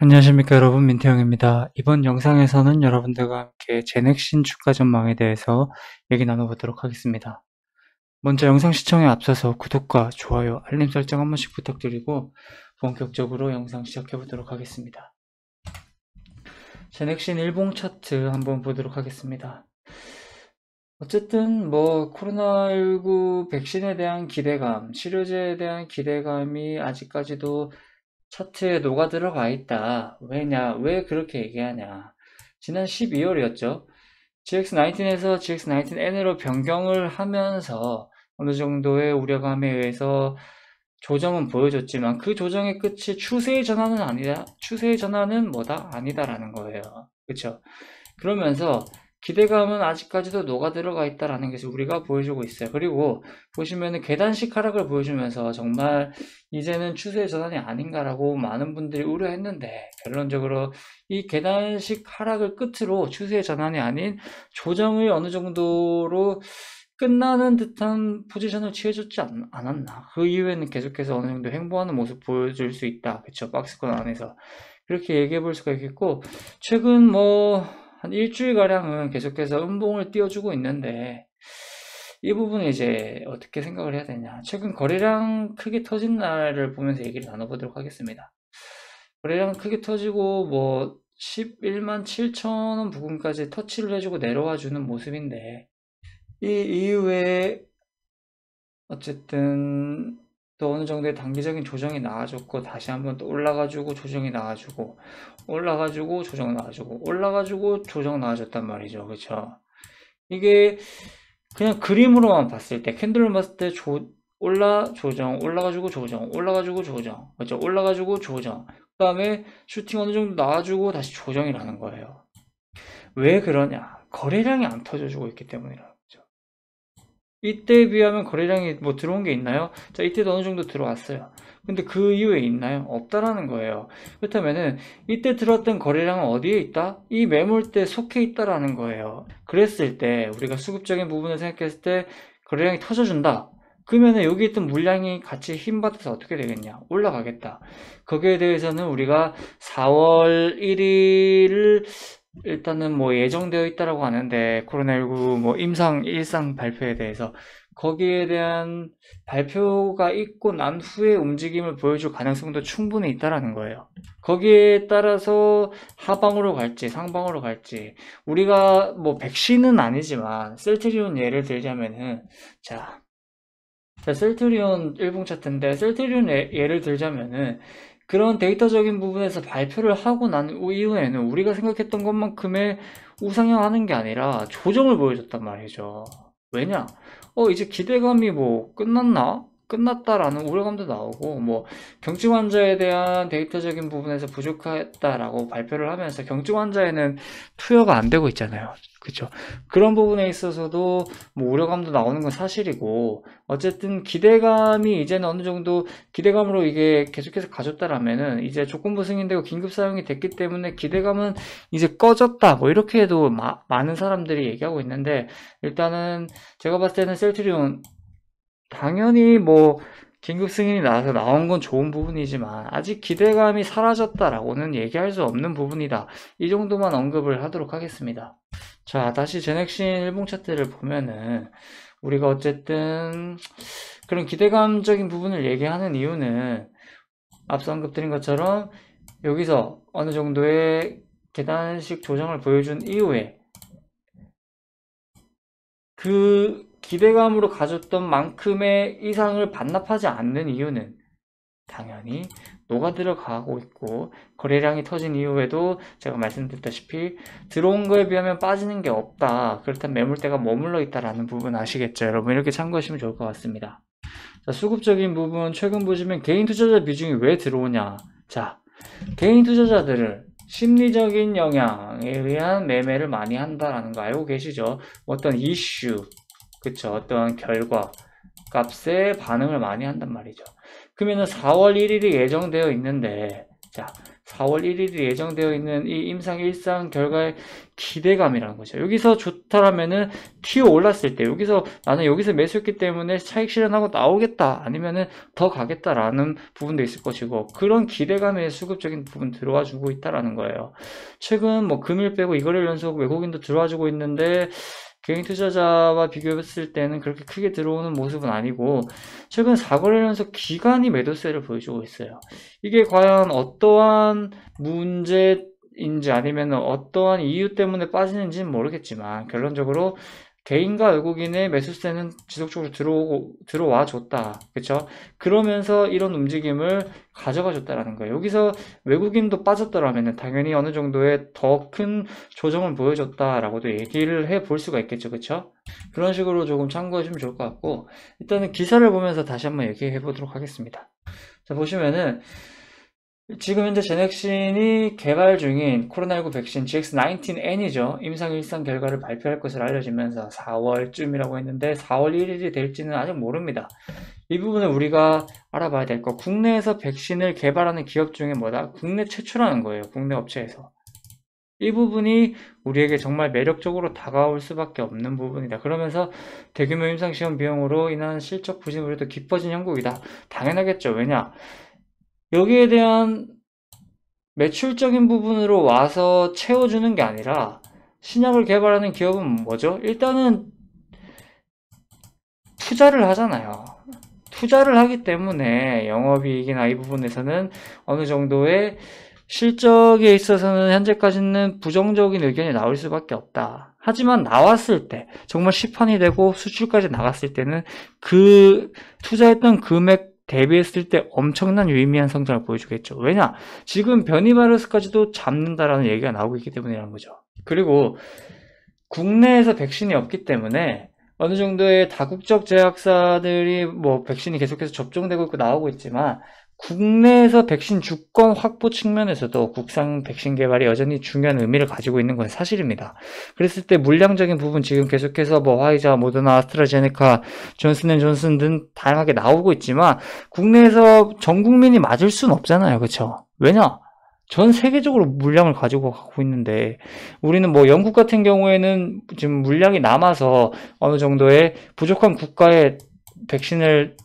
안녕하십니까 여러분, 민태형입니다. 이번 영상에서는 여러분들과 함께 제넥신 주가 전망에 대해서 얘기 나눠보도록 하겠습니다. 먼저 영상 시청에 앞서서 구독과 좋아요, 알림 설정 한 번씩 부탁드리고 본격적으로 영상 시작해보도록 하겠습니다. 제넥신 일봉 차트 한번 보도록 하겠습니다. 어쨌든 코로나19 백신에 대한 기대감, 치료제에 대한 기대감이 아직까지도 차트에 녹아 들어가 있다. 왜 그렇게 얘기하냐? 지난 12월이었죠. GX19에서 GX19N으로 변경을 하면서 어느 정도의 우려감에 의해서 조정은 보여줬지만 그 조정의 끝이 추세의 전환은 아니다. 추세의 전환은 아니다라는 거예요. 그렇죠? 그러면서 기대감은 아직까지도 녹아 들어가 있다라는 것을 우리가 보여주고 있어요. 그리고 보시면은 계단식 하락을 보여주면서 정말 이제는 추세의 전환이 아닌가라고 많은 분들이 우려했는데, 결론적으로 이 계단식 하락을 끝으로 추세의 전환이 아닌 조정이 어느 정도로 끝나는 듯한 포지션을 취해줬지 않았나. 그 이후에는 계속해서 어느 정도 횡보하는 모습 보여줄 수 있다. 그쵸? 박스권 안에서. 그렇게 얘기해 볼 수가 있겠고, 최근 한 일주일가량은 계속해서 음봉을 띄워주고 있는데, 이 부분은 이제 어떻게 생각을 해야 되냐. 최근 거래량 크게 터진 날을 보면서 얘기를 나눠보도록 하겠습니다. 거래량 크게 터지고 11만 7천 원 부근까지 터치를 해주고 내려와 주는 모습인데, 이 이후에 어쨌든 또 어느 정도의 단기적인 조정이 나와줬고, 다시 한번 또 올라가지고 조정이 나와주고, 올라가지고 조정 나와주고, 올라가지고 조정 나와줬단 말이죠. 그쵸? 이게 그냥 그림으로만 봤을 때, 캔들을 봤을 때 조정, 올라가지고 조정, 올라가지고 조정, 그쵸? 올라가지고 조정, 그 다음에 슈팅 어느 정도 나와주고 다시 조정이라는 거예요. 왜 그러냐? 거래량이 안 터져주고 있기 때문이라는 거죠. 이때에 비하면 거래량이 들어온 게 있나요? 자, 이때도 어느 정도 들어왔어요. 근데 그 이후에 있나요? 없다라는 거예요. 그렇다면은 이때 들어왔던 거래량은 어디에 있다? 이 매물대에 속해 있다라는 거예요. 그랬을 때 우리가 수급적인 부분을 생각했을 때 거래량이 터져준다. 그러면은 여기 있던 물량이 같이 힘받아서 어떻게 되겠냐? 올라가겠다. 거기에 대해서는 우리가 4월 1일을 일단은 예정되어 있다라고 하는데, 코로나19 일상 발표에 대해서 거기에 대한 발표가 있고 난 후에 움직임을 보여줄 가능성도 충분히 있다라는 거예요. 거기에 따라서 하방으로 갈지 상방으로 갈지, 우리가 백신은 아니지만 셀트리온 예를 들자면은, 자 셀트리온 일봉 차트인데, 셀트리온 예를 들자면은 그런 데이터적인 부분에서 발표를 하고 난 이후에는 우리가 생각했던 것만큼의 우상향 하는 게 아니라 조정을 보여줬단 말이죠. 왜냐? 이제 기대감이 끝났나? 끝났다라는 우려감도 나오고, 경증 환자에 대한 데이터적인 부분에서 부족했다라고 발표를 하면서 경증 환자에는 투여가 안 되고 있잖아요. 그쵸? 그런 부분에 있어서도 우려감도 나오는 건 사실이고, 어쨌든 기대감이 이제는 어느 정도 기대감으로 이게 계속해서 가졌다라면은 이제 조건부 승인되고 긴급 사용이 됐기 때문에 기대감은 이제 꺼졌다, 이렇게 해도 많은 사람들이 얘기하고 있는데, 일단은 제가 봤을 때는 셀트리온 당연히 긴급 승인이 나와서 나온 건 좋은 부분이지만 아직 기대감이 사라졌다라고는 얘기할 수 없는 부분이다. 이 정도만 언급을 하도록 하겠습니다. 자, 다시 제넥신 일봉 차트를 보면은 우리가 어쨌든 그런 기대감적인 부분을 얘기하는 이유는 앞서 언급드린 것처럼 여기서 어느 정도의 계단식 조정을 보여준 이후에 그 기대감으로 가졌던 만큼의 이상을 반납하지 않는 이유는 당연히 녹아 들어가고 있고, 거래량이 터진 이후에도 제가 말씀드렸다시피 들어온 거에 비하면 빠지는 게 없다. 그렇다면 매물대가 머물러 있다라는 부분 아시겠죠? 여러분, 이렇게 참고하시면 좋을 것 같습니다. 자, 수급적인 부분 최근 보시면 개인 투자자 비중이 왜 들어오냐. 자, 개인 투자자들을 심리적인 영향에 의한 매매를 많이 한다라는 거 알고 계시죠? 어떤 이슈, 그쵸? 어떤 결과 값에 반응을 많이 한단 말이죠. 그러면은 4월 1일이 예정되어 있는데, 자, 4월 1일이 예정되어 있는 이 임상 1상 결과의 기대감이라는 거죠. 여기서 좋다라면은 튀어 올랐을 때 여기서 나는 여기서 매수했기 때문에 차익 실현하고 나오겠다, 아니면은 더 가겠다라는 부분도 있을 것이고, 그런 기대감에 수급적인 부분 들어와 주고 있다라는 거예요. 최근 뭐 금일 빼고 이거를 연속 외국인도 들어와 주고 있는데 개인 투자자와 비교했을 때는 그렇게 크게 들어오는 모습은 아니고, 최근 4거래 연속 기관이 매도세를 보여주고 있어요. 이게 과연 어떠한 문제인지 아니면 어떠한 이유 때문에 빠지는지는 모르겠지만, 결론적으로 개인과 외국인의 매수세는 지속적으로 들어와 줬다. 그쵸? 그러면서 이런 움직임을 가져가 줬다라는 거예요. 여기서 외국인도 빠졌더라면 당연히 어느 정도의 더 큰 조정을 보여줬다라고도 얘기를 해 볼 수가 있겠죠. 그쵸? 그런 식으로 조금 참고해 주면 좋을 것 같고, 일단은 기사를 보면서 다시 한번 얘기해 보도록 하겠습니다. 자, 보시면은 지금 현재 제넥신이 개발 중인 코로나19 백신 GX19N이죠. 임상 1상 결과를 발표할 것으로 알려지면서 4월쯤이라고 했는데 4월 1일이 될지는 아직 모릅니다. 이 부분을 우리가 알아봐야 될 거. 국내에서 백신을 개발하는 기업 중에 뭐다? 국내 최초라는 거예요. 국내 업체에서. 이 부분이 우리에게 정말 매력적으로 다가올 수밖에 없는 부분이다. 그러면서 대규모 임상시험 비용으로 인한 실적 부진으로 도 깊어진 형국이다. 당연하겠죠. 왜냐? 여기에 대한 매출적인 부분으로 와서 채워주는 게 아니라 신약을 개발하는 기업은 뭐죠? 일단은 투자를 하잖아요. 투자를 하기 때문에 영업이익이나 이 부분에서는 어느 정도의 실적에 있어서는 현재까지는 부정적인 의견이 나올 수밖에 없다. 하지만 나왔을 때 정말 시판이 되고 수출까지 나갔을 때는 그 투자했던 금액 대비했을 때 엄청난 유의미한 성장을 보여주겠죠. 왜냐? 지금 변이 바이러스까지도 잡는다라는 얘기가 나오고 있기 때문이라는 거죠. 그리고 국내에서 백신이 없기 때문에 어느 정도의 다국적 제약사들이 뭐 백신이 계속해서 접종되고 있고 나오고 있지만, 국내에서 백신 주권 확보 측면에서도 국산 백신 개발이 여전히 중요한 의미를 가지고 있는 건 사실입니다. 그랬을 때 물량적인 부분 지금 계속해서 뭐 화이자, 모더나, 아스트라제네카, 존슨앤존슨 등 다양하게 나오고 있지만 국내에서 전 국민이 맞을 수는 없잖아요. 그쵸? 왜냐? 전 세계적으로 물량을 가지고 가고 있는데, 우리는 뭐 영국 같은 경우에는 지금 물량이 남아서 어느 정도의 부족한 국가에 백신을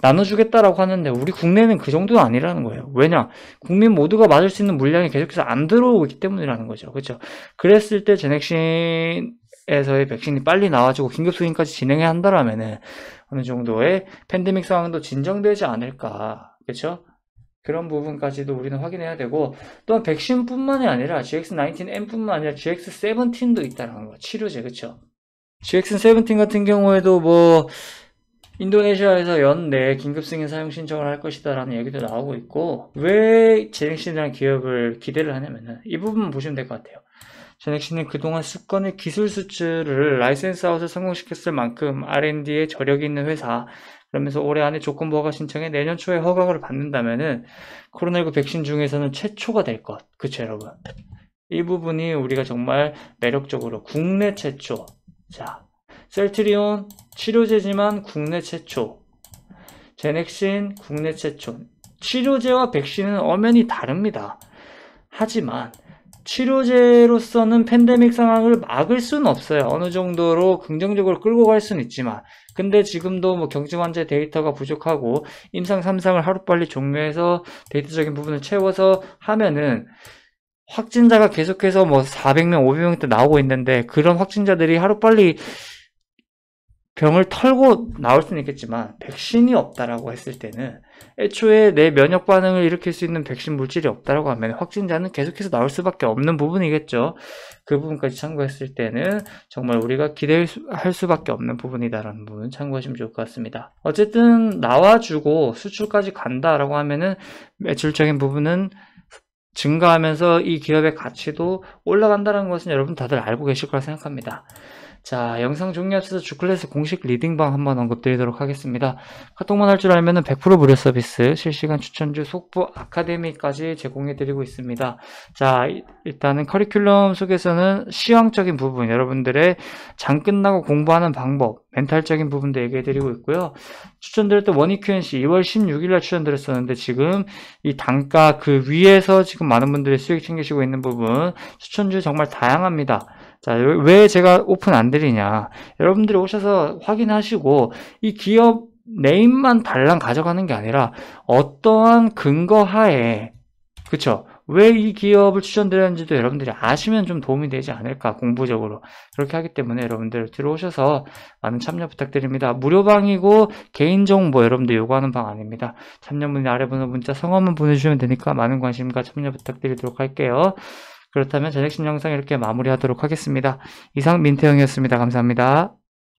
나눠주겠다라고 하는데, 우리 국내는 그 정도는 아니라는 거예요. 왜냐? 국민 모두가 맞을 수 있는 물량이 계속해서 안 들어오고 있기 때문이라는 거죠. 그렇죠? 그랬을 때 제넥신에서의 백신이 빨리 나와주고 긴급 수행까지 진행해야 한다라면은 어느 정도의 팬데믹 상황도 진정되지 않을까. 그렇죠? 그런 부분까지도 우리는 확인해야 되고, 또한 백신뿐만이 아니라 GX19N뿐만 아니라 GX17도 있다는 거. 치료제. 그렇죠? GX17 같은 경우에도 뭐 인도네시아에서 연내 긴급 승인 사용 신청을 할 것이다 라는 얘기도 나오고 있고, 왜 제넥신이라는 기업을 기대를 하냐면은 이 부분 보시면 될 것 같아요. 제넥신은 그동안 수건의 기술 수출을 라이센스 아웃을 성공시켰을 만큼 R&D에 저력이 있는 회사, 그러면서 올해 안에 조건부 허가 신청에 내년 초에 허가를 받는다면은 코로나19 백신 중에서는 최초가 될 것. 그쵸, 여러분? 이 부분이 우리가 정말 매력적으로 국내 최초. 자, 셀트리온 치료제지만 국내 최초, 제넥신 국내 최초. 치료제와 백신은 엄연히 다릅니다. 하지만 치료제로서는 팬데믹 상황을 막을 수는 없어요. 어느 정도로 긍정적으로 끌고 갈 수는 있지만, 근데 지금도 뭐 경증 환자 데이터가 부족하고 임상 3상을 하루빨리 종료해서 데이터적인 부분을 채워서 하면은 확진자가 계속해서 뭐 400명, 500명대 나오고 있는데, 그런 확진자들이 하루빨리 병을 털고 나올 수는 있겠지만 백신이 없다라고 했을 때는, 애초에 내 면역 반응을 일으킬 수 있는 백신 물질이 없다라고 하면 확진자는 계속해서 나올 수밖에 없는 부분이겠죠. 그 부분까지 참고했을 때는 정말 우리가 기대할 수밖에 없는 부분이다라는 부분 참고하시면 좋을 것 같습니다. 어쨌든 나와주고 수출까지 간다라고 하면은 매출적인 부분은 증가하면서 이 기업의 가치도 올라간다는 것은 여러분 다들 알고 계실 거라 생각합니다. 자, 영상 종료 앞서서 주클래스 공식 리딩방 한번 언급드리도록 하겠습니다. 카톡만 할 줄 알면은 100% 무료 서비스, 실시간 추천주 속보 아카데미까지 제공해드리고 있습니다. 자, 일단은 커리큘럼 속에서는 시황적인 부분, 여러분들의 장 끝나고 공부하는 방법, 멘탈적인 부분도 얘기해드리고 있고요. 추천드렸던 원익 Q&C 2월 16일날 추천드렸었는데 지금 이 단가 그 위에서 지금 많은 분들이 수익 챙기시고 있는 부분, 추천주 정말 다양합니다. 자, 왜 제가 오픈 안 드리냐. 여러분들이 오셔서 확인하시고, 이 기업 네임만 달랑 가져가는 게 아니라, 어떠한 근거 하에, 그쵸? 왜 이 기업을 추천드렸는지도 여러분들이 아시면 좀 도움이 되지 않을까, 공부적으로. 그렇게 하기 때문에 여러분들 들어오셔서 많은 참여 부탁드립니다. 무료방이고, 개인정보 여러분들 요구하는 방 아닙니다. 참여 문의 아래 번호 문자 성함만 보내주시면 되니까 많은 관심과 참여 부탁드리도록 할게요. 그렇다면 저녁 신영상 이렇게 마무리하도록 하겠습니다. 이상 민태형이었습니다. 감사합니다.